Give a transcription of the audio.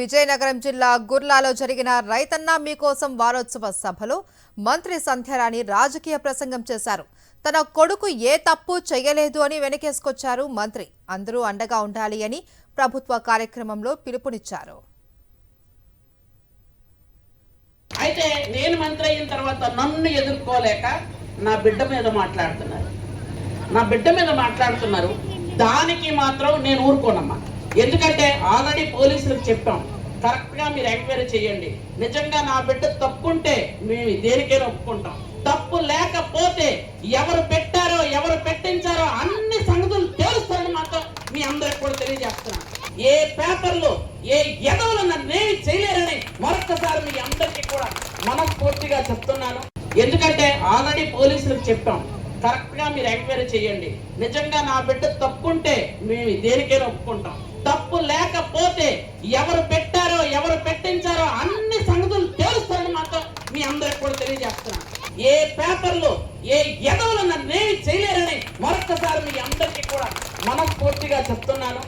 విజయనగరం జిల్లా గుర్లాలో జరిగిన రైతన్న మీకోసం వారోత్సవ సభలో మంత్రి సంధ్యారాణి రాజకీయ ప్రసంగం చేశారు. తన కొడుకు ఏ తప్పు చేయలేదు అని వెనకేసుకొచ్చారు మంత్రి. అందరూ అండగా ఉండాలి అని ప్రభుత్వ కార్యక్రమంలో పిలుపునిచ్చారు. అయితే నేను మంత్రి అయిన తర్వాత నన్ను ఎదుర్కోలేక నా బిడ్డ మీద మాట్లాడుతున్నారు. దానికి మాత్రం నేను ఊరుకోనమ్మా. ఎందుకంటే ఆల్రెడీ పోలీసులకు చెప్పాం, కరెక్ట్ గా మీరు ఎంక్వైరీ చేయండి. నిజంగా నా బిడ్డ తప్పుంటే మేము దేనికైనా ఒప్పుకుంటాం. తప్పు లేకపోతే ఎవరు పెట్టారో ఎవరు పెట్టించారో అన్ని సంగతులు తెలుస్తారని మాత్రం మీ అందరికి కూడా తెలియజేస్తున్నాను. ఏ పేపర్లో ఏ ఎదవలు నన్నేమి చేయలేరని మరొకసారి మీ అందరికీ కూడా మనస్ఫూర్తిగా చెప్తున్నాను. ఎందుకంటే ఆల్రెడీ పోలీసులకు చెప్పాం, కరెక్ట్ గా మీరు ఎంక్వైరీ చేయండి. నిజంగా నా బిడ్డ తప్పుంటే మేము దేనికైనా ఒప్పుకుంటాం. తప్పు లేకపోతే ఎవరు పెట్టారో ఎవరు పెట్టించారో అన్ని సంగతులు తెలుస్తారని మాత్రం మీ అందరికి కూడా తెలియజేస్తున్నాను. ఏ పేపర్లో ఏ ఎదవలు నన్నేమి చేయలేరని మరొకసారి మీ అందరికీ కూడా మనస్ఫూర్తిగా చెప్తున్నాను.